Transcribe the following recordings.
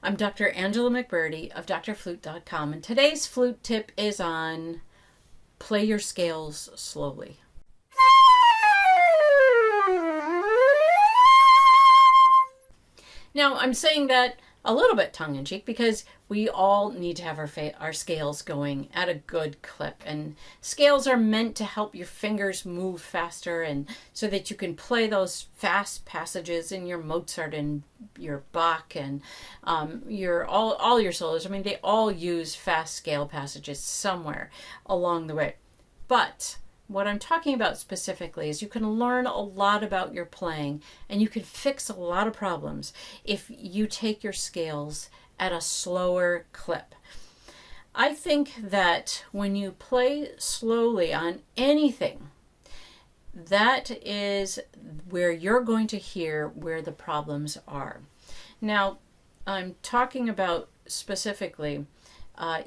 I'm Dr. Angela McBurdy of DoctorFlute.com, and today's flute tip is on play your scales slowly. Now, I'm saying that a little bit tongue-in-cheek because we all need to have our scales going at a good clip, and scales are meant to help your fingers move faster and so that you can play those fast passages in your Mozart and your Bach and all your solos. I mean, they all use fast scale passages somewhere along the way. But what I'm talking about specifically is you can learn a lot about your playing and you can fix a lot of problems if you take your scales at a slower clip. I think that when you play slowly on anything, that is where you're going to hear where the problems are. Now, I'm talking about specifically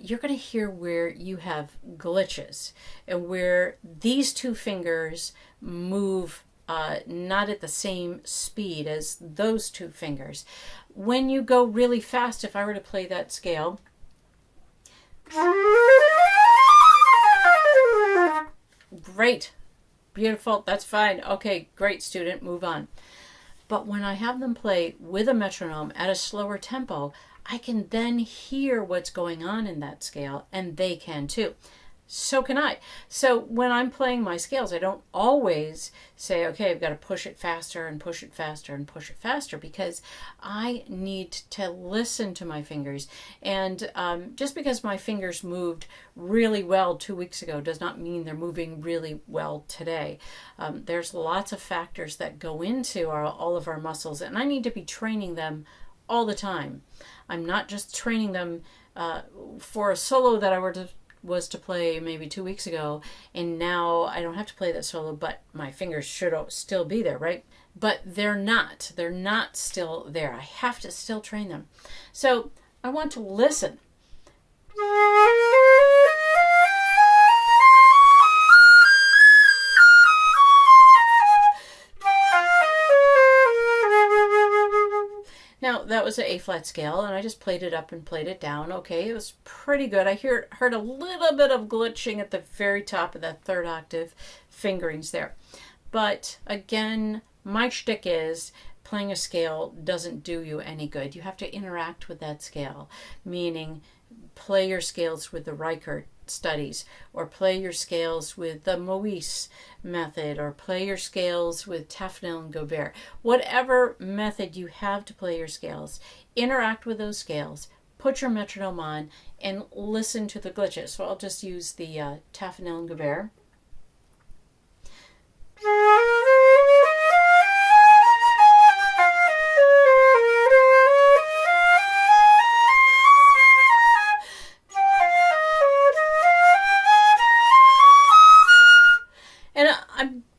you're going to hear where you have glitches and where these two fingers move not at the same speed as those two fingers. When you go really fast, if I were to play that scale, great, beautiful, that's fine. Okay, great, student, move on. But when I have them play with a metronome at a slower tempo, I can then hear what's going on in that scale, and they can too. So can I. So when I'm playing my scales, I don't always say, okay, I've got to push it faster and push it faster and push it faster, because I need to listen to my fingers. And just because my fingers moved really well 2 weeks ago does not mean they're moving really well today. There's lots of factors that go into all of our muscles, and I need to be training them all the time. I'm not just training them for a solo that I was to play maybe 2 weeks ago, and now I don't have to play that solo, but my fingers should still be there, right? But they're not. They're not still there. I have to still train them. So I want to listen. Now, that was an A-flat scale, and I just played it up and played it down. Okay, it was pretty good. I heard a little bit of glitching at the very top of that third octave fingerings there. But again, my shtick is playing a scale doesn't do you any good. You have to interact with that scale, meaning play your scales with the Reichert studies, or play your scales with the Moise method, or play your scales with Tafnel and Gobert. Whatever method you have to play your scales, interact with those scales, put your metronome on, and listen to the glitches. So I'll just use the Tafnel and Gobert.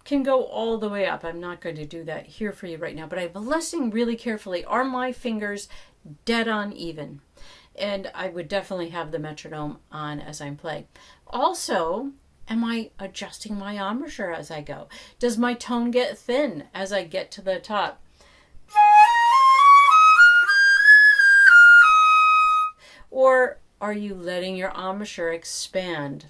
Can go all the way up. I'm not going to do that here for you right now, but I'm listening really carefully. Are my fingers dead on even? And I would definitely have the metronome on as I'm playing. Also, am I adjusting my embouchure as I go? Does my tone get thin as I get to the top? Or are you letting your embouchure expand?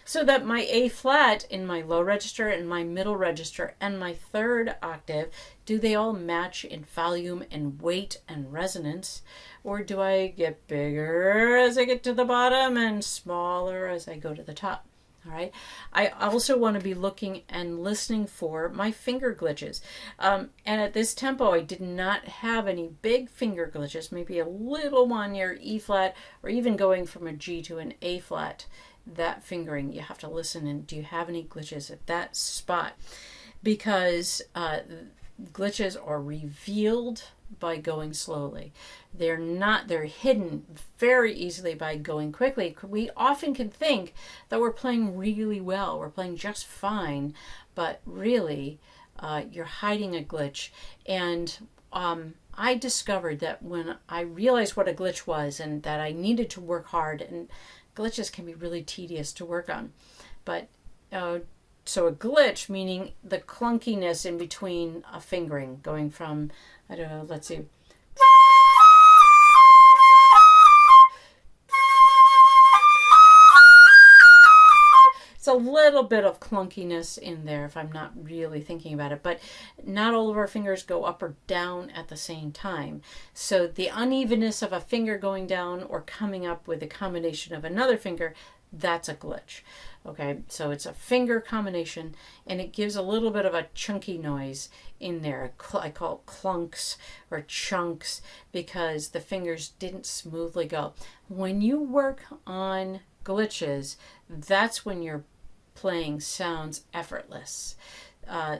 So that my A flat in my low register and my middle register and my third octave, do they all match in volume and weight and resonance? Or do I get bigger as I get to the bottom and smaller as I go to the top? All right. I also want to be looking and listening for my finger glitches. And at this tempo, I did not have any big finger glitches, maybe a little one near E flat, or even going from a G to an A flat. That fingering, you have to listen, and do you have any glitches at that spot? Because glitches are revealed by going slowly. They're hidden very easily by going quickly. We often can think that we're playing really well, we're playing just fine, but really you're hiding a glitch. And I discovered that when I realized what a glitch was and that I needed to work hard, and glitches can be really tedious to work on, but So a glitch, meaning the clunkiness in between a fingering, going from, I don't know, let's see. It's a little bit of clunkiness in there if I'm not really thinking about it, but not all of our fingers go up or down at the same time. So the unevenness of a finger going down or coming up with a combination of another finger, that's a glitch. Okay, so it's a finger combination and it gives a little bit of a chunky noise in there. I call it clunks or chunks because the fingers didn't smoothly go. When you work on glitches, that's when your playing sounds effortless.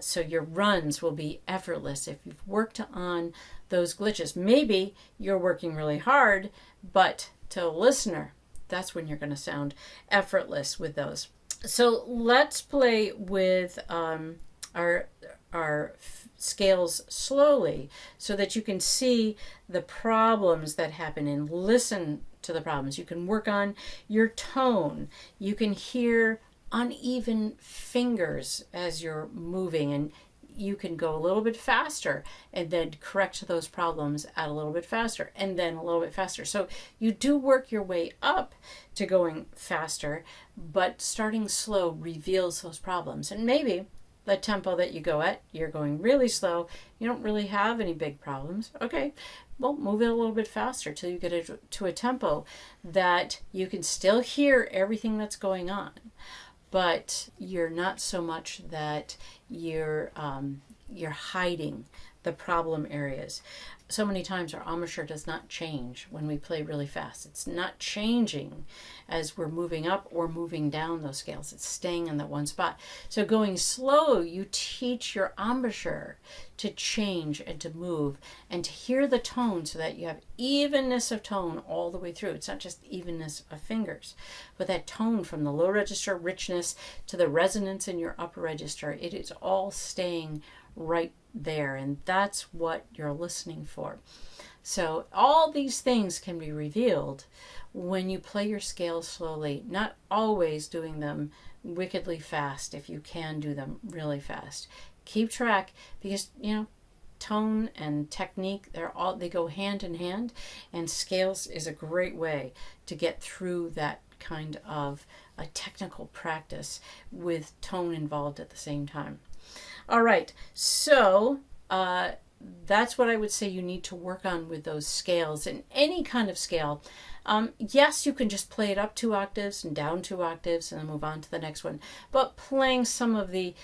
So your runs will be effortless if you've worked on those glitches. Maybe you're working really hard, but to a listener, that's when you're going to sound effortless with those. So let's play with our scales slowly so that you can see the problems that happen and listen to the problems. You can work on your tone. You can hear uneven fingers as you're moving, and you can go a little bit faster and then correct those problems at a little bit faster and then a little bit faster. So you do work your way up to going faster, but starting slow reveals those problems. And maybe the tempo that you go at, you're going really slow, you don't really have any big problems. Okay, well, move it a little bit faster till you get to a tempo that you can still hear everything that's going on, but you're not so much that you're hiding the problem areas. So many times our embouchure does not change when we play really fast. It's not changing as we're moving up or moving down those scales. It's staying in that one spot. So going slow, you teach your embouchure to change and to move and to hear the tone so that you have evenness of tone all the way through. It's not just evenness of fingers, but that tone from the low register richness to the resonance in your upper register. It is all staying right there, and that's what you're listening for. So all these things can be revealed when you play your scales slowly, not always doing them wickedly fast if you can do them really fast. Keep track because, tone and technique, they go hand in hand, and scales is a great way to get through that kind of a technical practice with tone involved at the same time. All right, so that's what I would say you need to work on with those scales in any kind of scale. Yes, you can just play it up 2 octaves and down 2 octaves and then move on to the next one. But playing some of the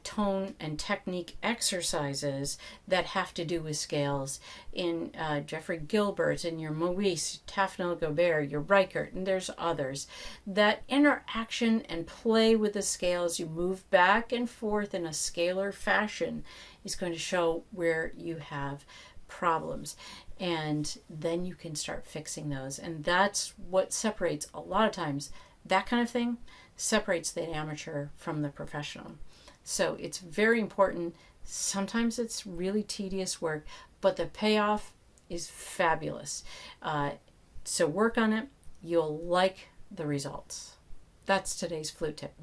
tone and technique exercises that have to do with scales in Jeffrey Gilbert and your Maurice, Tafnel Gobert, your Reichert, and there's others. That interaction and play with the scales, you move back and forth in a scalar fashion, is going to show where you have problems. And then you can start fixing those. And that's what separates, a lot of times, that kind of thing separates the amateur from the professional. So it's very important. Sometimes it's really tedious work, but the payoff is fabulous. So work on it. You'll like the results. That's today's flute tip.